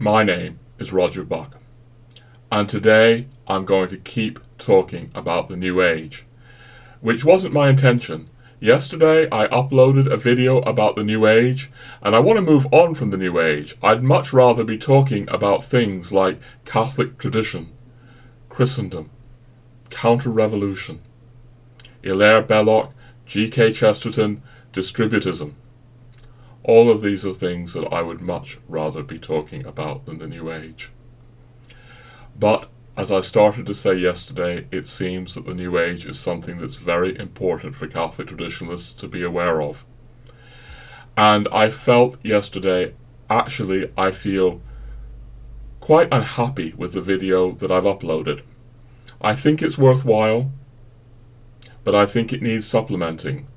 My name is Roger Buck, and today I'm going to keep talking about the New Age, which wasn't my intention. Yesterday I uploaded a video about the New Age, and I want to move on from the New Age. I'd much rather be talking about things like Catholic tradition, Christendom, counter-revolution, Hilaire Belloc, G.K. Chesterton, distributism. All of these are things that I would much rather be talking about than the New Age. But, as I started to say yesterday, it seems that the New Age is something that's very important for Catholic traditionalists to be aware of. And I felt yesterday, actually, I feel quite unhappy with the video that I've uploaded. I think it's worthwhile, but I think it needs supplementing.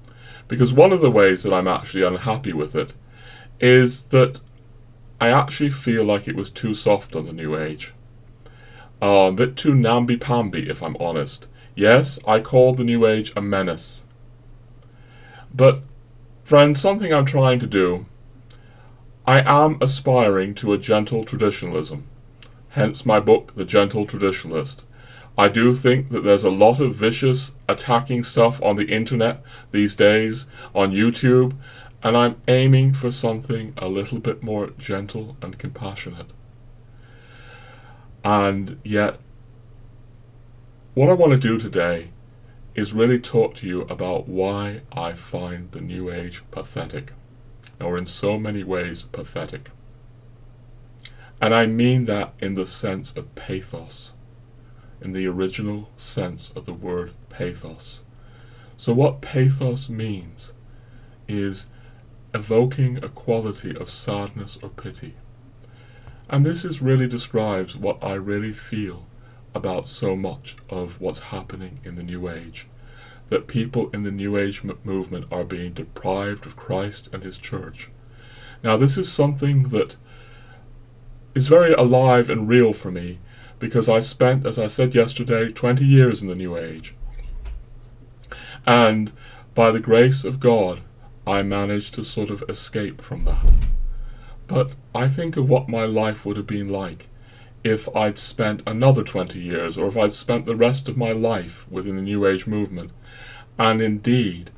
Because one of the ways that I'm actually unhappy with it is that I actually feel like it was too soft on the New Age. A bit too namby-pamby, if I'm honest. Yes, I called the New Age a menace. But, friends, something I'm trying to do, I am aspiring to a gentle traditionalism. Hence my book, The Gentle Traditionalist. I do think that there's a lot of vicious, attacking stuff on the internet these days, on YouTube, and I'm aiming for something a little bit more gentle and compassionate. And yet, what I want to do today is really talk to you about why I find the New Age pathetic, or in so many ways pathetic. And I mean that in the sense of pathos. In the original sense of the word pathos. So what pathos means is evoking a quality of sadness or pity. And this is really describes what I really feel about so much of what's happening in the New Age. That people in the New Age movement are being deprived of Christ and His Church. Now this is something that is very alive and real for me, because I spent, as I said yesterday, 20 years in the New Age. And by the grace of God, I managed to sort of escape from that. But I think of what my life would have been like if I'd spent another 20 years, or if I'd spent the rest of my life within the New Age movement. And indeed,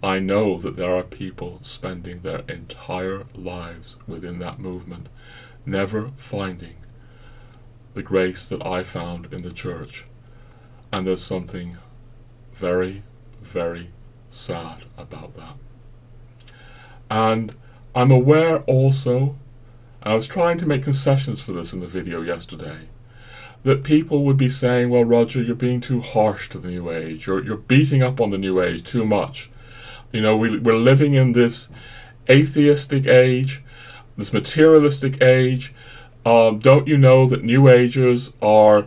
I know that there are people spending their entire lives within that movement, never finding the grace that I found in the church. And there's something very, very sad about that. And I'm aware also, and I was trying to make concessions for this in the video yesterday, that people would be saying, well, Roger, you're being too harsh to the New Age. You're beating up on the New Age too much. You know, we're living in this atheistic age, this materialistic age. Don't you know that New Agers are,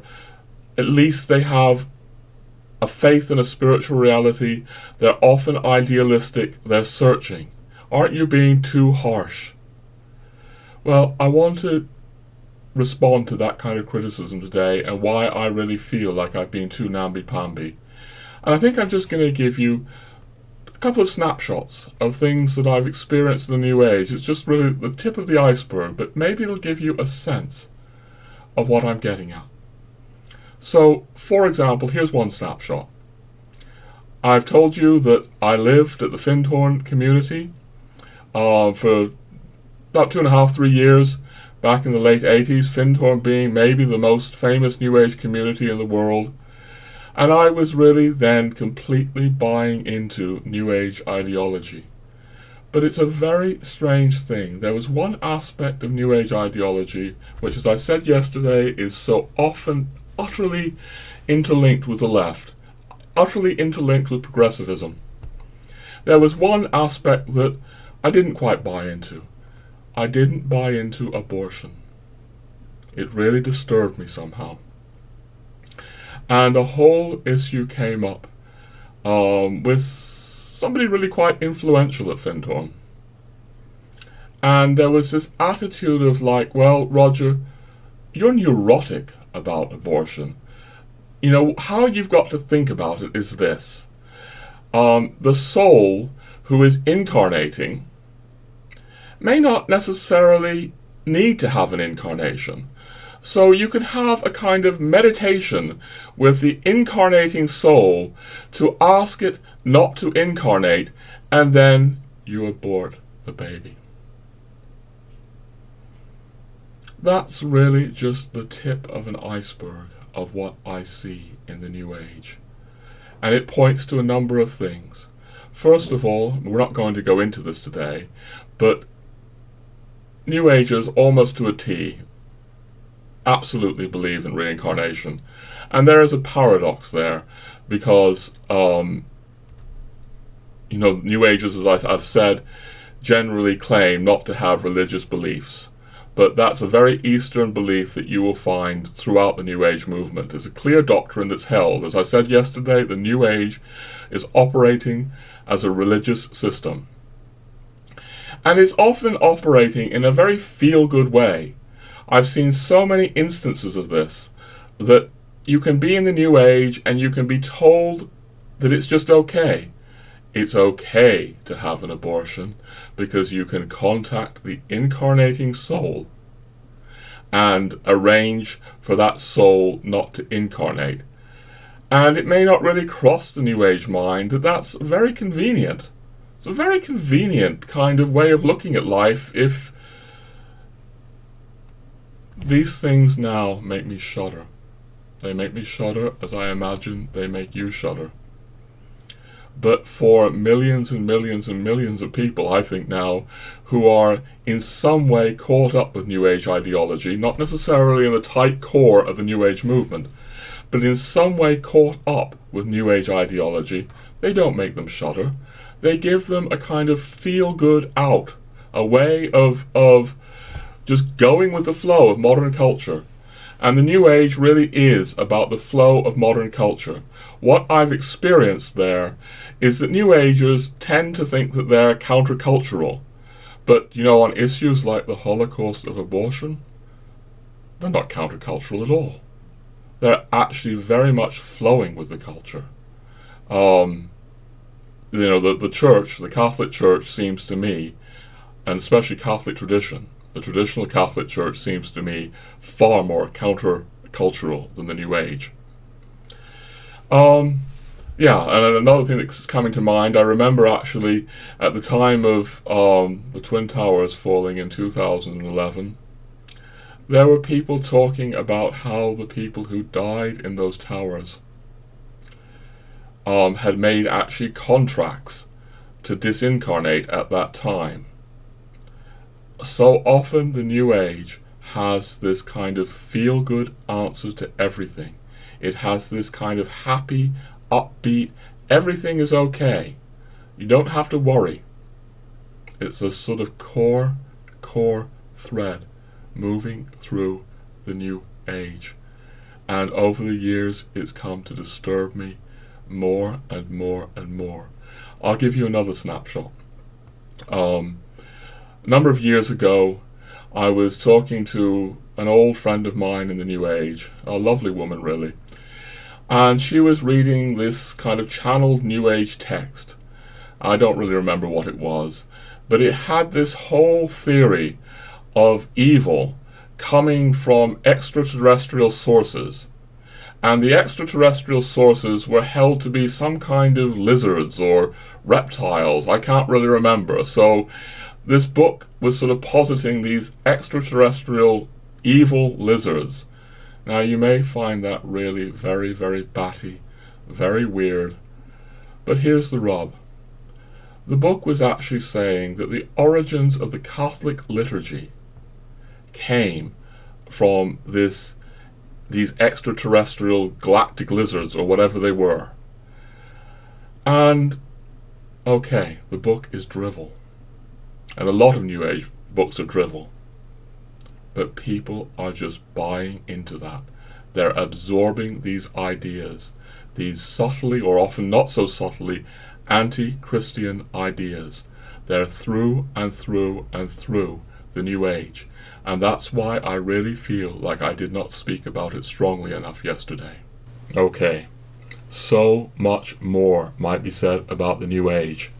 at least they have a faith in a spiritual reality. They're often idealistic. They're searching. Aren't you being too harsh? Well, I want to respond to that kind of criticism today and why I really feel like I've been too namby-pamby. And I think I'm just going to give you a couple of snapshots of things that I've experienced in the New Age. It's just really the tip of the iceberg, but maybe it'll give you a sense of what I'm getting at. So, for example, here's one snapshot. I've told you that I lived at the Findhorn community for about 2.5, 3 years back in the late 80s, Findhorn being maybe the most famous New Age community in the world. And I was really then completely buying into New Age ideology. But it's a very strange thing. There was one aspect of New Age ideology, which, as I said yesterday, is so often utterly interlinked with the left, utterly interlinked with progressivism. There was one aspect that I didn't quite buy into. I didn't buy into abortion. It really disturbed me somehow. And a whole issue came up with somebody really quite influential at Findhorn. And there was this attitude of like, well, Roger, you're neurotic about abortion. You know, how you've got to think about it is this. The soul who is incarnating may not necessarily need to have an incarnation. So you could have a kind of meditation with the incarnating soul to ask it not to incarnate, and then you abort the baby. That's really just the tip of an iceberg of what I see in the New Age. And it points to a number of things. First of all, we're not going to go into this today, but New Agers, almost to a T, absolutely believe in reincarnation. And there is a paradox there, because, New Agers, as I've said, generally claim not to have religious beliefs. But that's a very Eastern belief that you will find throughout the New Age movement. It's a clear doctrine that's held. As I said yesterday, the New Age is operating as a religious system. And it's often operating in a very feel-good way. I've seen so many instances of this, that you can be in the New Age and you can be told that it's just okay. It's okay to have an abortion because you can contact the incarnating soul and arrange for that soul not to incarnate. And it may not really cross the New Age mind that that's very convenient. It's a very convenient kind of way of looking at life. If these things now make me shudder. They make me shudder as I imagine they make you shudder. But for millions and millions and millions of people, I think now, who are in some way caught up with New Age ideology, not necessarily in the tight core of the New Age movement, but in some way caught up with New Age ideology, they don't make them shudder. They give them a kind of feel-good out, a way of just going with the flow of modern culture. And the New Age really is about the flow of modern culture. What I've experienced there is that New Agers tend to think that they're countercultural. But, on issues like the Holocaust of abortion, they're not countercultural at all. They're actually very much flowing with the culture. The church, the Catholic Church, seems to me, and especially Catholic tradition, the traditional Catholic Church seems to me far more counter-cultural than the New Age. And another thing that's coming to mind, I remember actually at the time of the Twin Towers falling in 2011, there were people talking about how the people who died in those towers had made actually contracts to disincarnate at that time. So often the New Age has this kind of feel-good answer to everything. It has this kind of happy, upbeat, everything is okay. You don't have to worry. It's a sort of core thread moving through the New Age. And over the years, it's come to disturb me more and more and more. I'll give you another snapshot. A number of years ago, I was talking to an old friend of mine in the New Age, a lovely woman really, and she was reading this kind of channeled New Age text. I don't really remember what it was, but it had this whole theory of evil coming from extraterrestrial sources. And the extraterrestrial sources were held to be some kind of lizards or reptiles. I can't really remember. So this book was sort of positing these extraterrestrial evil lizards. Now you may find that really very, very batty, very weird. But here's the rub. The book was actually saying that the origins of the Catholic liturgy came from these extraterrestrial galactic lizards or whatever they were. And, okay, the book is drivel. And a lot of New Age books are drivel. But people are just buying into that. They're absorbing these ideas, these subtly, or often not so subtly, anti-Christian ideas. They're through and through and through the New Age. And that's why I really feel like I did not speak about it strongly enough yesterday. Okay, so much more might be said about the New Age.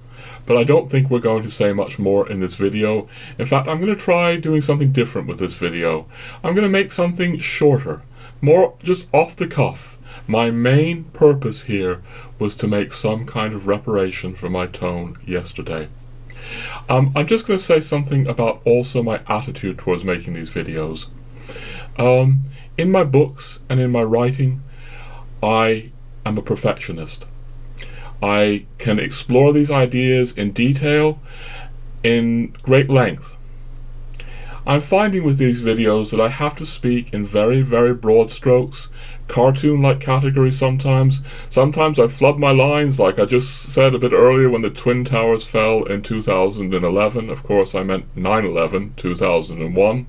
but I don't think we're going to say much more in this video. In fact, I'm going to try doing something different with this video. I'm going to make something shorter, more just off the cuff. My main purpose here was to make some kind of reparation for my tone yesterday. I'm just going to say something about also my attitude towards making these videos. In my books and in my writing, I am a perfectionist. I can explore these ideas in detail, in great length. I'm finding with these videos that I have to speak in very, very broad strokes, cartoon-like categories sometimes. Sometimes I flood my lines, like I just said a bit earlier when the Twin Towers fell in 2011. Of course, I meant 9/11, 2001.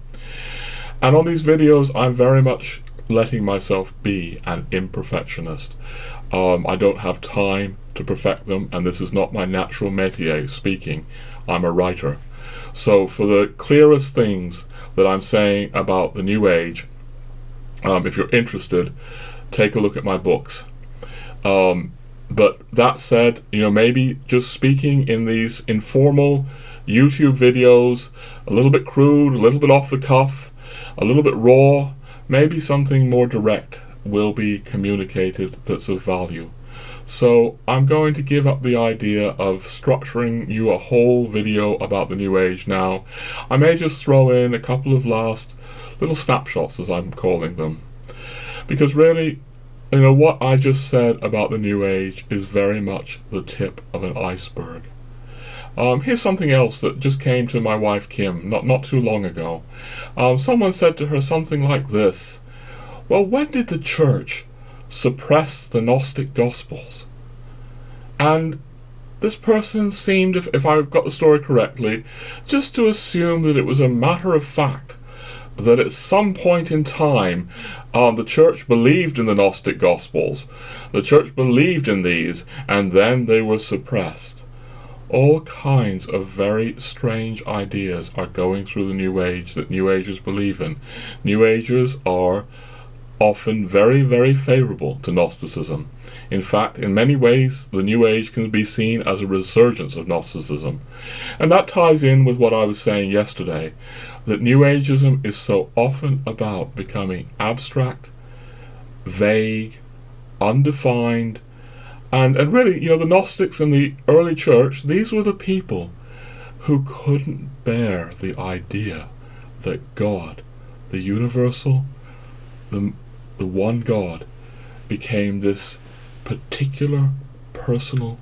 And on these videos, I'm very much letting myself be an imperfectionist. I don't have time to perfect them, and this is not my natural métier, speaking. I'm a writer. So for the clearest things that I'm saying about the New Age, if you're interested, take a look at my books. But that said, maybe just speaking in these informal YouTube videos, a little bit crude, a little bit off the cuff, a little bit raw, maybe something more direct will be communicated that's of value. So I'm going to give up the idea of structuring you a whole video about the New Age now. I may just throw in a couple of last little snapshots, as I'm calling them. Because really, what I just said about the New Age is very much the tip of an iceberg. Here's something else that just came to my wife Kim not too long ago. Someone said to her something like this: well, when did the church suppress the Gnostic Gospels? And this person seemed, if I've got the story correctly, just to assume that it was a matter of fact that at some point in time the church believed in the Gnostic Gospels, the church believed in these, and then they were suppressed. All kinds of very strange ideas are going through the New Age that New Agers believe in. New Agers are often very, very favorable to Gnosticism. In fact, in many ways, the New Age can be seen as a resurgence of Gnosticism. And that ties in with what I was saying yesterday, that New Ageism is so often about becoming abstract, vague, undefined, and really, the Gnostics in the early church, these were the people who couldn't bear the idea that God, the universal, the one God, became this particular personal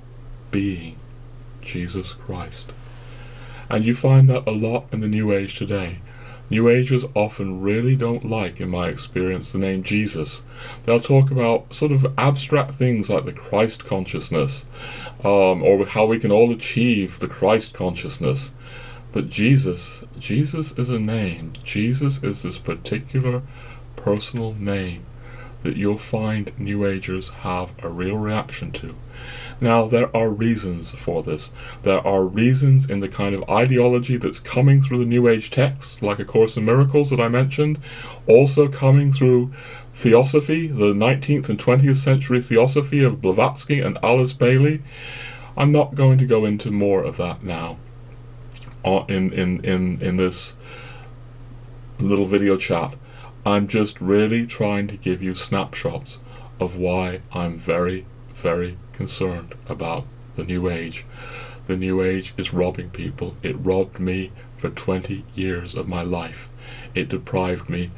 being, Jesus Christ. And you find that a lot in the New Age today. New Agers often really don't like, in my experience, the name Jesus. They'll talk about sort of abstract things like the Christ consciousness, or how we can all achieve the Christ consciousness. But Jesus is a name. Jesus is this particular personal name that you'll find New Agers have a real reaction to. Now, there are reasons for this. There are reasons in the kind of ideology that's coming through the New Age texts, like A Course in Miracles that I mentioned, also coming through theosophy, the 19th and 20th century theosophy of Blavatsky and Alice Bailey. I'm not going to go into more of that now in this little video chat. I'm just really trying to give you snapshots of why I'm very, very concerned about the New Age. The New Age is robbing people. It robbed me for 20 years of my life. It deprived me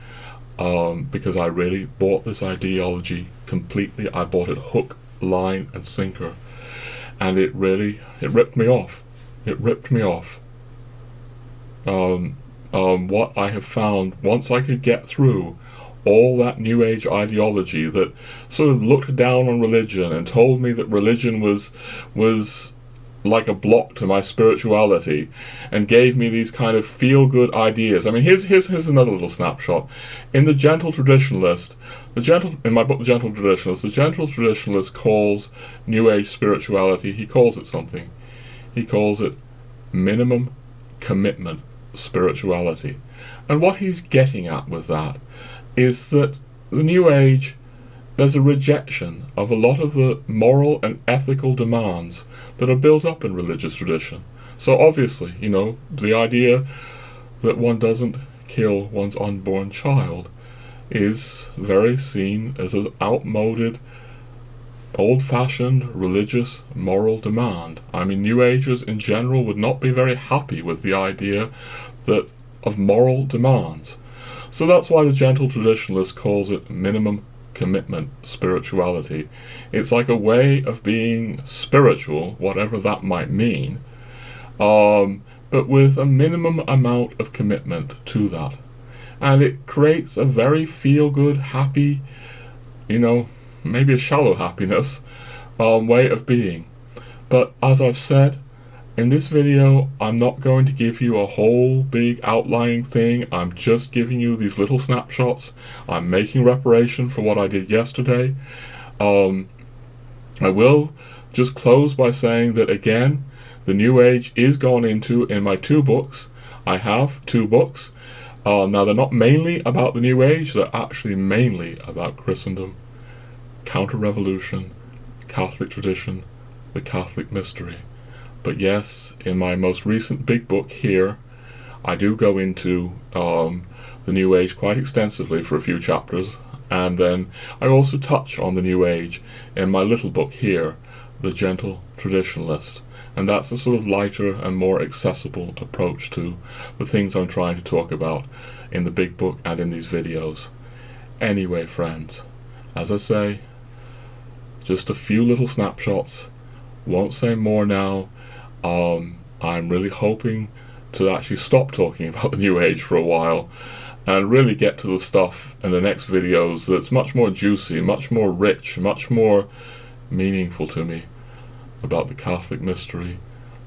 because I really bought this ideology completely. I bought it hook, line, and sinker. And it ripped me off. It ripped me off. What I have found, once I could get through all that New Age ideology that sort of looked down on religion and told me that religion was like a block to my spirituality, and gave me these kind of feel-good ideas. I mean, here's another little snapshot. In the Gentle Traditionalist, in my book, The Gentle Traditionalist calls New Age spirituality, he calls it something. He calls it minimum commitment spirituality. And what he's getting at with that is that the New Age there's a rejection of a lot of the moral and ethical demands that are built up in religious tradition. So obviously, the idea that one doesn't kill one's unborn child is very seen as an outmoded, old-fashioned religious moral demand. I mean, New Agers in general would not be very happy with the idea of moral demands. So that's why the gentle traditionalist calls it minimum commitment spirituality. It's like a way of being spiritual, whatever that might mean, but with a minimum amount of commitment to that. And it creates a very feel-good, happy, maybe a shallow happiness way of being. But as I've said, in this video, I'm not going to give you a whole big outlining thing. I'm just giving you these little snapshots. I'm making reparation for what I did yesterday. I will just close by saying that, again, the New Age is gone into in my 2 books. I have 2 books. Now, they're not mainly about the New Age. They're actually mainly about Christendom, counter-revolution, Catholic tradition, the Catholic mystery. But yes, in my most recent big book here, I do go into the New Age quite extensively for a few chapters, and then I also touch on the New Age in my little book here, The Gentle Traditionalist. And that's a sort of lighter and more accessible approach to the things I'm trying to talk about in the big book and in these videos. Anyway, friends, as I say, just a few little snapshots. Won't say more now. I'm really hoping to actually stop talking about the New Age for a while and really get to the stuff in the next videos that's much more juicy, much more rich, much more meaningful to me about the Catholic mystery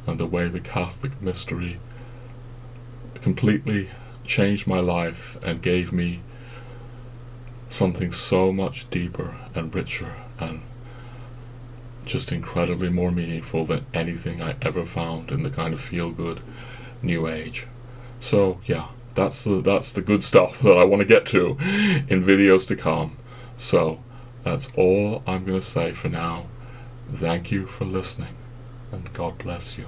and the way the Catholic mystery completely changed my life and gave me something so much deeper and richer and just incredibly more meaningful than anything I ever found in the kind of feel-good New Age. So yeah, that's the good stuff that I want to get to in videos to come. So that's all I'm going to say for now. Thank you for listening, and God bless you.